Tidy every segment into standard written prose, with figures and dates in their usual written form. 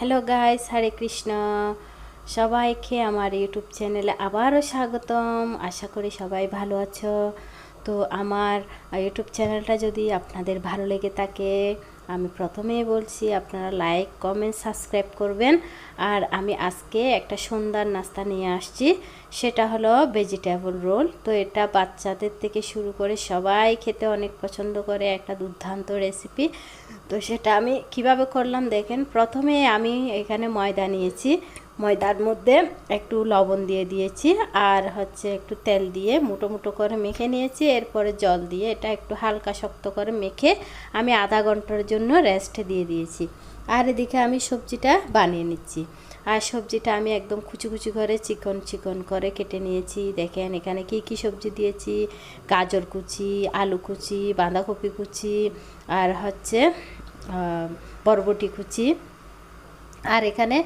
Hello guys, হরে কৃষ্ণ। সবাইকে আমার YouTube চ্যানেলে আবারও স্বাগতম। আশা করি সবাই ভালো আছো। তো আমার ইউটিউব চ্যানেলটা যদি আপনাদের ভালো লেগে থাকে, আমি প্রথমেই বলছি আপনারা লাইক, কমেন্ট, সাবস্ক্রাইব করবেন। আর আমি আজকে একটা সন্ধ্যার নাস্তা নিয়ে আসছি, সেটা হলো ভেজিটেবল রোল। তো এটা বাচ্চাদের থেকে শুরু করে সবাই খেতে অনেক পছন্দ করে, একটা দুর্দান্ত রেসিপি। তো সেটা আমি কিভাবে করলাম দেখেন। প্রথমে আমি এখানে ময়দা নিয়েছি, ময়দার মধ্যে একটু লবণ দিয়ে দিয়েছি, আর একটু তেল দিয়ে মুটো মুটো করে মেখে নিয়েছি। এরপরে জল দিয়ে এটা একটু হালকা শক্ত করে মেখে আমি আধা ঘন্টার জন্য রেস্টে দিয়ে দিয়েছি। আর এদিকে আমি সবজিটা বানিয়ে নিচ্ছি। আর সবজিটা আমি একদম কুচি কুচি করে চিকন চিকন করে কেটে নিয়েছি। দেখেন এখানে কি কি সবজি দিয়েছি: গাজর কুচি, আলু কুচি, বাঁধাকপি কুচি, আর বরবটি কুচি। আর এখানে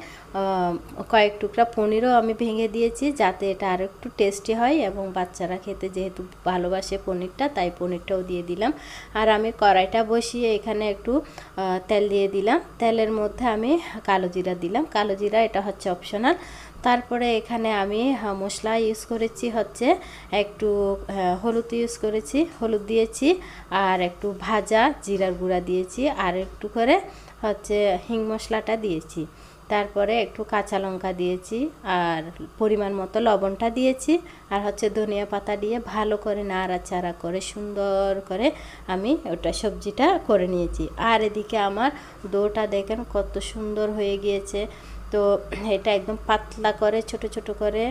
কয়েক টুকরা পনিরও আমি ভেঙে দিয়েছি, যাতে এটা আরও একটু টেস্টি হয়, এবং বাচ্চারা খেতে যেহেতু ভালোবাসে পনিরটা, তাই পনিরটাও দিয়ে দিলাম। আর আমি কড়াইটা বসিয়ে এখানে একটু তেল দিয়ে দিলাম। তেলের মধ্যে আমি কালো জিরা দিলাম। কালো জিরা এটা অপশনাল। তারপরে এখানে আমি মশলা ইউজ করেছি, একটু হলুদ ইউজ করেছি, হলুদ দিয়েছি, আর একটু ভাজা জিরার গুঁড়া দিয়েছি, আর একটু করে হিং মশলাটা দিয়েছি। তারপরে একটু কাঁচা লঙ্কা দিয়েছি, আর পরিমাণ মতো লবণটা দিয়েছি, আর ধনিয়া পাতা দিয়ে ভালো করে নাড়াচাড়া করে সুন্দর করে আমি ওটা সবজিটা করে নিয়েছি। আর এদিকে আমার ডোটা দেখেন কত সুন্দর হয়ে গিয়েছে। তো এটা একদম পাতলা করে ছোট ছোট করে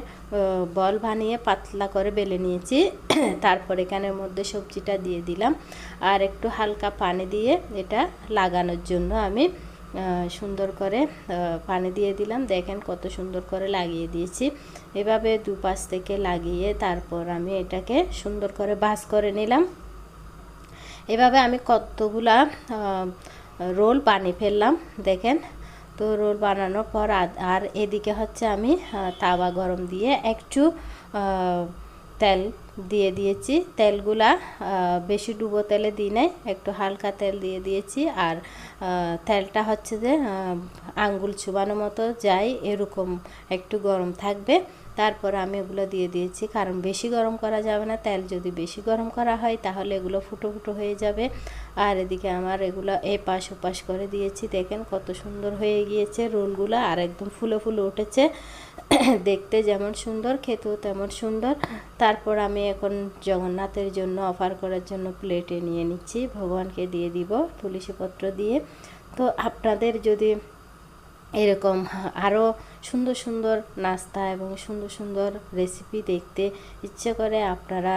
বল বানিয়ে পাতলা করে বেলে নিয়েছি। তারপর এখানের মধ্যে সবজিটা দিয়ে দিলাম, আর একটু হালকা পানি দিয়ে এটা লাগানোর জন্য আমি সুন্দর করে পানি দিয়ে দিলাম। দেখেন কত সুন্দর করে লাগিয়ে দিয়েছি। এভাবে দুপাশ থেকে লাগিয়ে তারপর আমি এটাকে সুন্দর করে ভাঁজ করে নিলাম। এভাবে আমি কতগুলা রোল বানিয়ে ফেললাম দেখেন। তো রোল বানানোর পর আর এদিকে আমি তাওয়া গরম দিয়ে একটু তেল দিয়ে দিয়েছি। তেলগুলা বেশি ডুবো তেলে দিই নাই, একটু হালকা তেল দিয়ে দিয়েছি। আর তেলটা যে আঙ্গুল চুবানো মতো যায় এরকম একটু গরম থাকবে। তারপর আমি এগুলো দিয়ে দিয়েছি, কারণ বেশি গরম করা যাবে না। তেল যদি বেশি গরম করা হয় তাহলে এগুলো ফুটো ফুটো হয়ে যাবে। আর এদিকে আমার এগুলো এপাশ ওপাশ করে দিয়েছি। দেখেন কত সুন্দর হয়ে গিয়েছে রোলগুলো, আর একদম ফুলে ফুলে উঠেছে। দেখতে যেমন সুন্দর, খেতেও তেমন সুন্দর। তারপর আমি এখন জগন্নাথের জন্য অফার করার জন্য প্লেটে নিয়ে নিচ্ছি, ভগবানকে দিয়ে দিব তুলসী পত্র দিয়ে। তো আপনাদের যদি এরকম আরও সুন্দর সুন্দর নাস্তা এবং সুন্দর সুন্দর রেসিপি দেখতে ইচ্ছে করে, আপনারা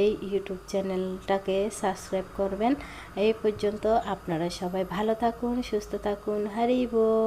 এই ইউটিউব চ্যানেলটাকে সাবস্ক্রাইব করবেন। এই পর্যন্ত আপনারা সবাই ভালো থাকুন, সুস্থ থাকুন। হরি বল।